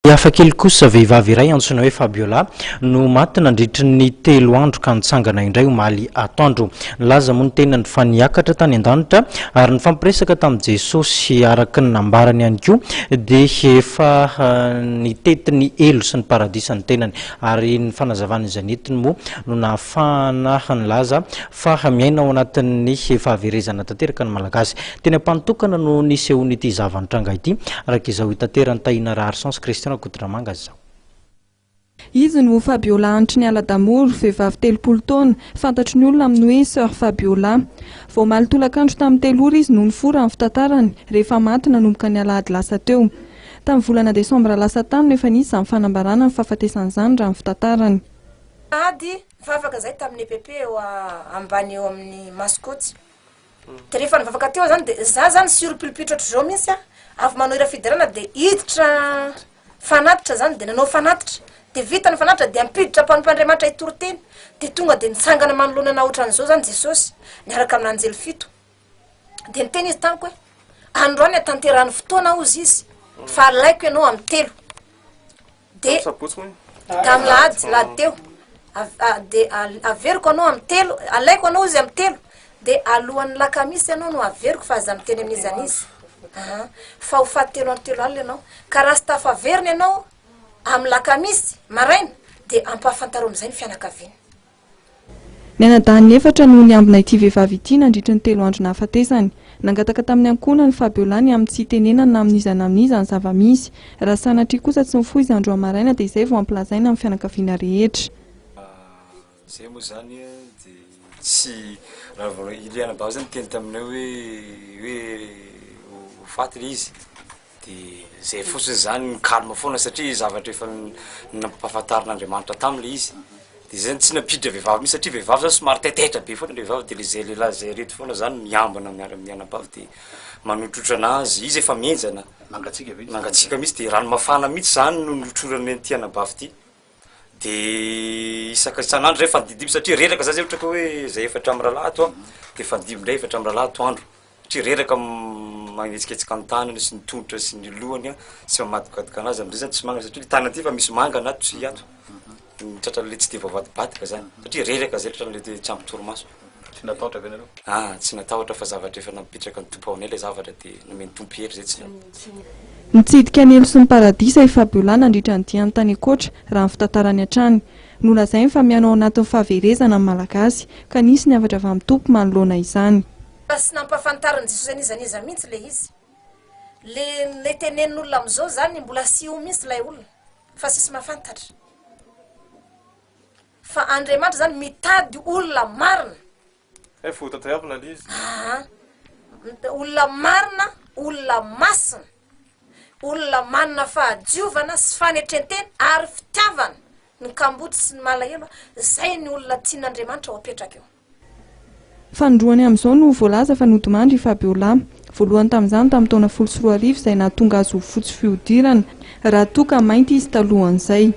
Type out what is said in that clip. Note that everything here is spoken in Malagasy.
Afakely kosa vehivavy iray antsoina hoe Fabiola no maty nandritry ny 3 andro ka nitsangana indray omaly atoandro. Nilaza moa ny tenany fa niakatra tany an-danitra ary nifampiresaka tamin'i Jesosy araka ny nambarany ihany koa dia efa nitetiny elo sy ny paradisa ny tenany ary ny fanazavana izany entiny moa no nahafahana nilaza fa miaina ao anatin'ny fahaverezana tanteraka ny malagasy. Teny am-panotokana no nisehony ity zava-nitranga ity araka izao hitaterany Tahina Raharsanse Christian Kodramanga zao. Izy no Fabiola antry ny Aladamoro, vehivavy 30 taona, fantatry ny olona amin'ny hoe Sœur Fabiola. Vao maly tolakandro tamin'ny 3 ora izy no niforona amin'ny fitantarany rehefa maty nanomboka ny alahady lasa teo. Tamin'ny volana Desambra lasa tany no efa nisy izany fanambarana ny fahafatesany raha ny fitantarany. Ady vavaka zay tamin'ny EPP eo ambany eo amin'ny Maskoty. Dia rehefa nivavaka teo zany dia za zany surpilpitra ohatr'izao mihitsy avy manohira fidirana dia hiditra fanatitra zany dia nanao fanatitra dia vita ny fanatitra dia ampiditra mpanompandramanitra itoroteny dia tonga dia nitsangana manoloana ohatran'izao zany Jesosy niaraka amin'ny anjely 7 dia niteny izy tamiko hoe androany atanterahany fotoana ozy izy fa alaiko ianao amin'ny 3 dia tamin'ny lahady teo dia averiko anao amin'ny 3 alaiko anao izy amin'ny 3 dia alohan'ny lakamisy ianao no averiko fa aza miteny amin'izy izy fa ho fahatelo andro 3 alina ianao ka raha sy tafaverina ianao amin'ny lakamisy maraina dia ampahafantaro amin'izay ny fianakaviana. Ny anadahany 4 no niambina ity vehivavy ity nandritra ny 3 andro nahafatesany. Nangataka tamin'ny ankohona ny Fabiola ny amin'ny tsy tenenana na amin'iza na amin'iza ny zava-misy. Raha sanatria kosa tsy mifoy izy andro maraina dia izay vao ampilazaina amin'ny fianakaviana rehetra. Zay moa zany dia tsy raha iliana bao zany teny taminay hoe faty izy dia zay fotsiny zany ny kalma foana satria zavatra efa nampahafantarin'Andriamanitra tamile izy dia zany tsy napiditra vehivavy misy satria vehivavy zany somary taitaitra be foana vehivavy dia zay lehilahy zay reto foana zany miambina mianabavy dia manotrotra anazy izy efa mienjana mangatsika mihitsy dia rano mafana mihitsy zany no notrorany an'ity anabavy ity dia isaka isan'andro zay fandidiby satria reraka zay ohatra ka hoe zay 4 amby rahalato dia fandidiby ndray 4 amby rahalato andro satria reraka magnetsiketsika ny tanany sy ny tongotra sy ny lohany sy mamadikadika anazy am'izay zany tsy mangana satria tany aty fa misy manga anato sy ato tratra le tsy dia voavadibadika zany satria reraka zay tratra le tsy ampy torimaso tsy natahotra ve nareo tsy natahotra fa zavatra efa nampitraka ny tompo ao anay le zavatra dia nomeny tompo hery zay tsy nitsidika ny elo sy ny paradisa i Fabiola nandritra ny diany tany akoatra raha ny fitantarany hatrany. Nolazainy fa mianao anatin'ny fahaverezana amin'ny malagasy ka nisy niavatra avy amin'ny tompo manoloana izany. Sy nampahafantarany Jesosy izaniza mihitsy le izy le tenenin'olona amin'izao zany mbola sy ho mihitsy ilay olona fa sisy mahafantatra fa Andriamanitra zany mitady olona marina olona marina olona masina olona manana fahadiovana sy fanetrenteny ary fitiavana ny kamboty sy ny malahelo zay ny olona tian'Andriamanitra ho apetraka eo. Fandroany amin'izao no voalaza fa nodimandry i Fabiola voalohany tamin'izany tamin'ny taona 14 izay nahatonga azy ho fotsy fihodirana raha toa ka mainty izy talohan'izay.